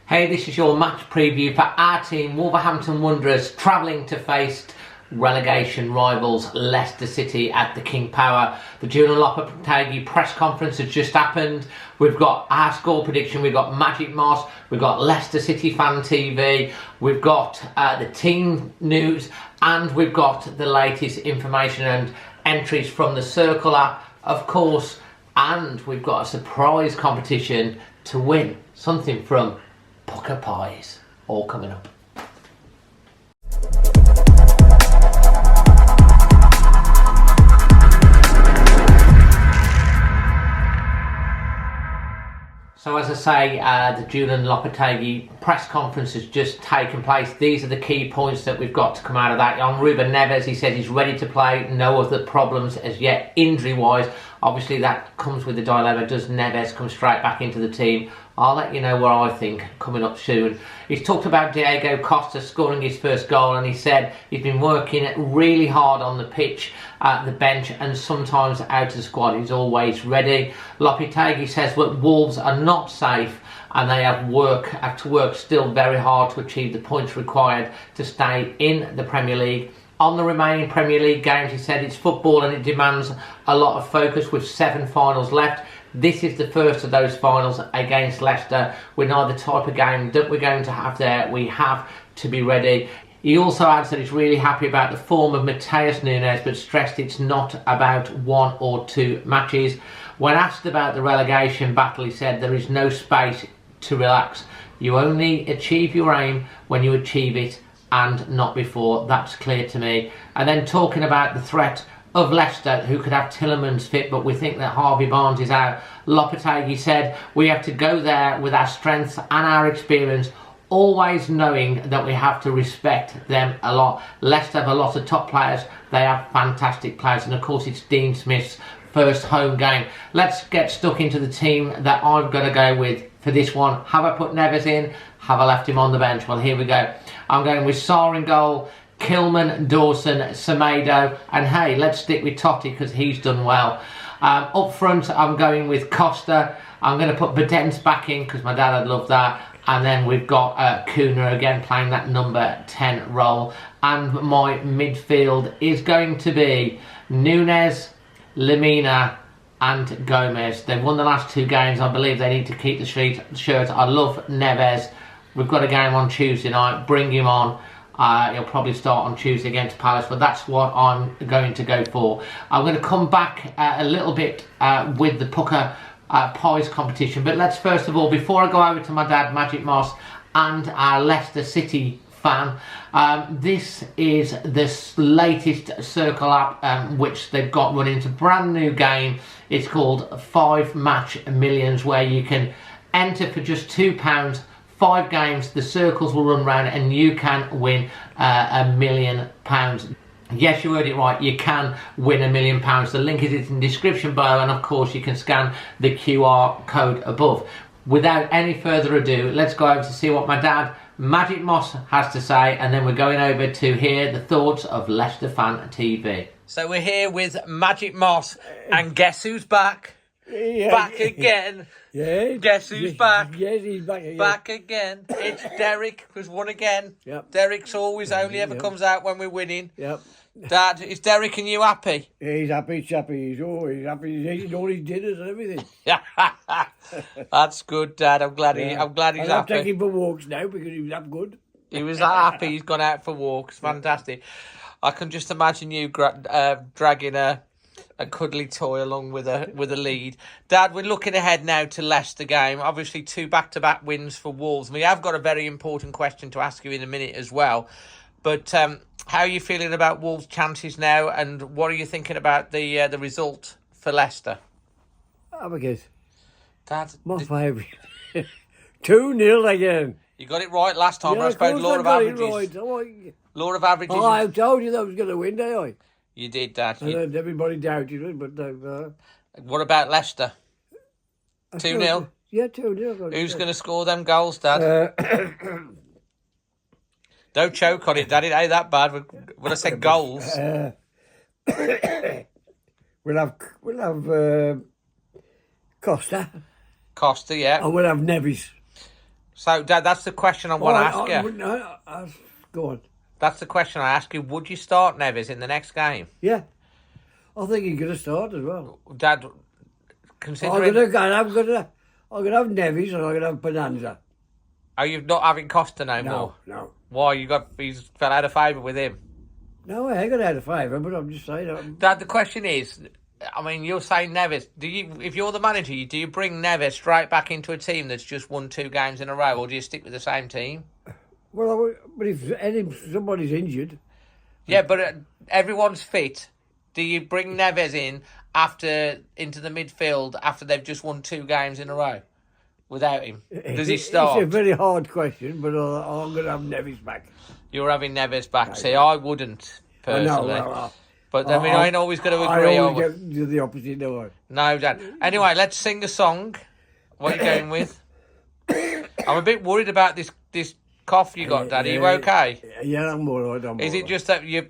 Hey, this is your match preview for our team, Wolverhampton Wanderers, travelling to face relegation rivals Leicester City at the King Power. The Julian Lopetegui press conference has just happened. We've got our score prediction, we've got Magic Moss, we've got Leicester City Fan TV, we've got the team news, and we've got the latest information and entries from the CIRCL app, of course, and we've got a surprise competition to win something from PUKKA pies, all coming up. So as I say, the Julian Lopetegui press conference has just taken place. These are the key points that we've got to come out of that. On Ruben Neves, he said he's ready to play, no other problems as yet injury-wise. Obviously that comes with the dilemma, does Neves come straight back into the team? I'll let you know what I think coming up soon. He's talked about Diego Costa scoring his first goal, and he said he's been working really hard on the pitch, at the bench, and sometimes out of the squad. He's always ready. Lopetegui says that Wolves are not safe and they have to work still very hard to achieve the points required to stay in the Premier League. On the remaining Premier League games, he said it's football and it demands a lot of focus with 7 finals left. This is the first of those finals against Leicester. We know the type of game that we're going to have there. We have to be ready. He also adds that he's really happy about the form of Matheus Nunes, but stressed it's not about 1 or 2 matches. When asked about the relegation battle, he said there is no space to relax. You only achieve your aim when you achieve it and not before. That's clear to me. And then talking about the threat of Leicester, who could have Tielemans fit, but we think that Harvey Barnes is out. Lopetegui said we have to go there with our strengths and our experience, always knowing that we have to respect them a lot. Leicester have a lot of top players, they have fantastic players, and of course it's Dean Smith's first home game. Let's get stuck into the team that I'm going to go with for this one. Have I put Neves in? Have I left him on the bench? Well, here we go. I'm going with Sarr in goal, Kilman, Dawson, Semedo, and hey, let's stick with Totti because he's done well. Up front, I'm going with Costa. I'm going to put Badens back in because my dad would love that. And then we've got Kuna again playing that number 10 role. And my midfield is going to be Nunes, Lemina and Gomez. They've won the last 2 games. I believe they need to keep the shirt. I love Neves. We've got a game on Tuesday night. Bring him on. He'll probably start on Tuesday against Palace, but that's what I'm going to go for. I'm going to come back a little bit with the PUKKA pies competition, but let's first of all, before I go over to my dad, Magic Moss, and our Leicester City fan, this is the latest CIRCL app which they've got running. It's a brand new game. It's called 5 Match Millions, where you can enter for just £2. 5 games, the circles will run round and you can win £1 million. Yes, you heard it right, you can win £1 million. The link is in the description below, and of course you can scan the QR code above. Without any further ado, let's go over to see what my dad, Magic Moss, has to say, and then we're going over to hear the thoughts of Leicester Fan TV. So we're here with Magic Moss, and guess who's back? Yeah. Back again. Yeah. Guess who's back? Yes, he's back again. Back again. It's Derek, who's won again. Yep. Derek's always only ever comes out when we're winning. Yep. Dad, is Derek and you happy? Yeah, he's happy, chappy. He's always happy. He's eating all his dinners and everything. That's good, Dad. I'm glad he's I'm happy. taking him for walks now because he was that good. He was happy. He's gone out for walks. Fantastic. I can just imagine you dragging a cuddly toy along with a lead. Dad, we're looking ahead now to Leicester game. Obviously 2 back-to-back wins for Wolves. We have got a very important question to ask you in a minute as well. But how are you feeling about Wolves' chances now, and what are you thinking about the result for Leicester? Have a guess. Dad, My favourite. 2-0 again. You got it right last time. Yeah, I suppose law of averages. Right. Law of averages. I told you that was going to win, didn't I? You did, Dad. And everybody doubted it, but What about Leicester? 2-0? Yeah, 2-0. Who's going to score them goals, Dad? Don't choke on it, Dad. It ain't that bad. When I said goals. We'll have Costa. Costa, yeah. And we'll have Neves. So, Dad, that's the question I want to ask you. Go on. That's the question I ask you. Would you start Neves in the next game? Yeah. I think he's going to start as well. Dad, considering... I'm going to have Neves and I'm going to have Bonanza. Are you not having Costa no more? No. Why? He's fell out of favour with him? No, I ain't got out of favour, but I'm just saying... Dad, the question is, I mean, you're saying Neves. If you're the manager, do you bring Neves straight back into a team that's just won 2 games in a row, or do you stick with the same team? Well, but if somebody's injured... Yeah, but everyone's fit. Do you bring Neves in into the midfield after they've just won 2 games in a row without him? Does he start? It's a very hard question, but I'm going to have Neves back. You're having Neves back. See, I wouldn't, personally. I know, but I mean, I ain't always going to agree. I always do the opposite, don't I? No, Dad. Anyway, let's sing a song. What are you going with? I'm a bit worried about this cough you got, Dad. Are you okay? Yeah, I'm all right. Is it just that you're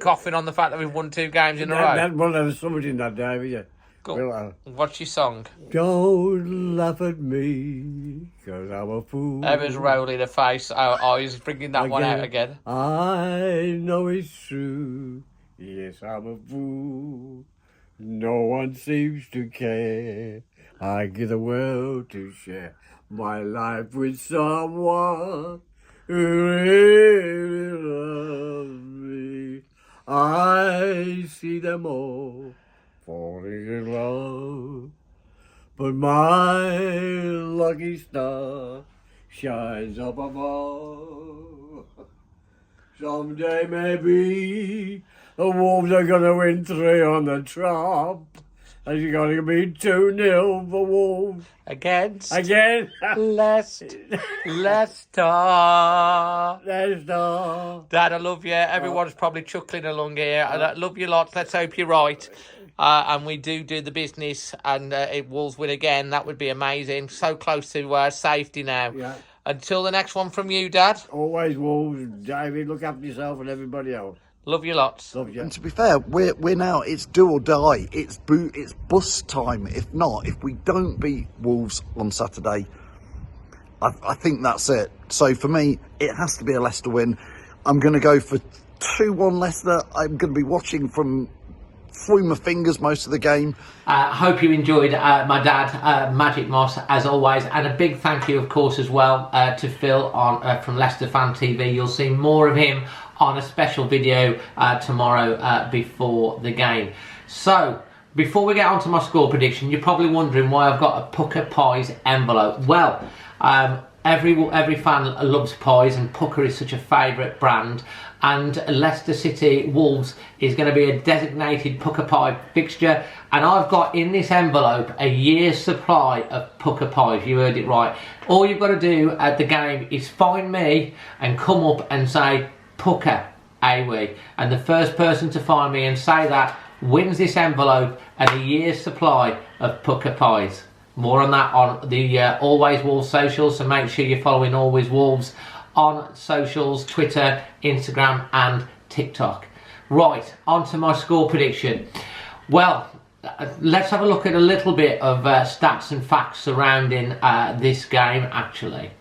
coughing on the fact that we've won 2 games in a row? Well, there's somebody in that day, yeah. Well, what's your song? Don't laugh at me, because I'm a fool. Emma's rolling her face. Oh, he's bringing that one out again. I know it's true. Yes, I'm a fool. No one seems to care. I give the world to share my life with someone who really loves me. I see them all falling in love, but my lucky star shines up above. Someday maybe the Wolves are going to win 3 on the trot. And it's going to be 2-0 for Wolves. Again? Leicester. Dad, I love you. Everyone's probably chuckling along here. I love you lots. Let's hope you're right. And we do the business and Wolves win again. That would be amazing. So close to safety now. Yeah. Until the next one from you, Dad. Always Wolves. David, look after yourself and everybody else. Love you lots. Love you. And to be fair, we're now, it's do or die. It's bus time. If not, if we don't beat Wolves on Saturday, I think that's it. So for me, it has to be a Leicester win. I'm going to go for 2-1 Leicester. I'm going to be watching through my fingers most of the game. Hope you enjoyed my dad, Magic Moss, as always, and a big thank you, of course, as well to Phil from Leicester Fan TV. You'll see more of him on a special video tomorrow before the game. So, before we get on to my score prediction, you're probably wondering why I've got a PUKKA Pies envelope. Well, every fan loves pies, and PUKKA is such a favourite brand. And Leicester City Wolves is going to be a designated PUKKA pie fixture. And I've got in this envelope a year's supply of PUKKA pies. You heard it right. All you've got to do at the game is find me and come up and say, PUKKA, AWE. And the first person to find me and say that wins this envelope and a year's supply of PUKKA pies. More on that on the Always Wolves socials, so make sure you're following Always Wolves on socials, Twitter, Instagram and TikTok. Right, on to my score prediction. Well, let's have a look at a little bit of stats and facts surrounding this game, actually.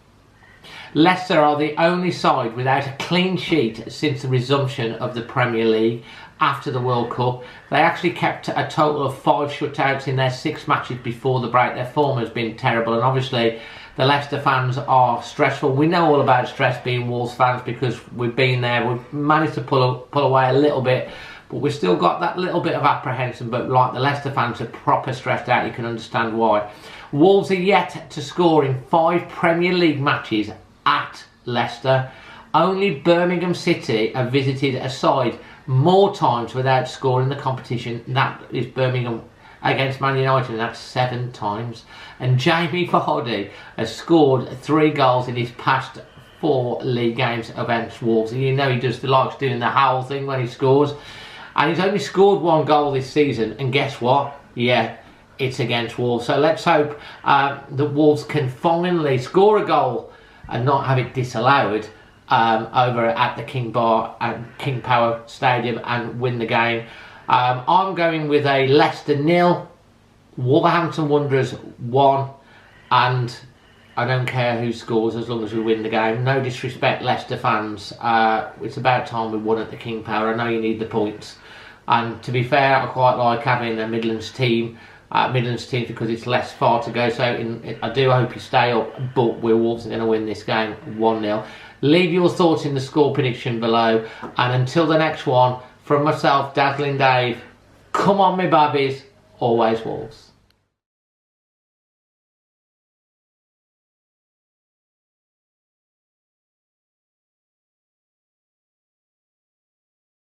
Leicester are the only side without a clean sheet since the resumption of the Premier League after the World Cup. They actually kept a total of 5 shutouts in their 6 matches before the break. Their form has been terrible, and obviously the Leicester fans are stressful. We know all about stress being Wolves fans because we've been there. We've managed to pull away a little bit, but we've still got that little bit of apprehension. But like the Leicester fans are proper stressed out, you can understand why. Wolves are yet to score in 5 Premier League matches at Leicester. Only Birmingham City have visited a side more times without scoring the competition. That is Birmingham against Man United, and that's 7 times. And Jamie Vardy has scored 3 goals in his past 4 league games against Wolves. And you know he likes doing the howl thing when he scores. And he's only scored 1 goal this season, and guess what? Yeah, it's against Wolves. So let's hope that Wolves can finally score a goal and not have it disallowed over at the King Power Stadium and win the game. I'm going with a Leicester 0, Wolverhampton Wanderers 1, and I don't care who scores as long as we win the game. No disrespect, Leicester fans. It's about time we won at the King Power. I know you need the points. And to be fair, I quite like having a Midlands team. Because it's less far to go. So I do hope you stay up. But we're Wolves are going to win this game 1-0. Leave your thoughts in the score prediction below. And until the next one, from myself, Dazzling Dave, come on me babbies, always Wolves.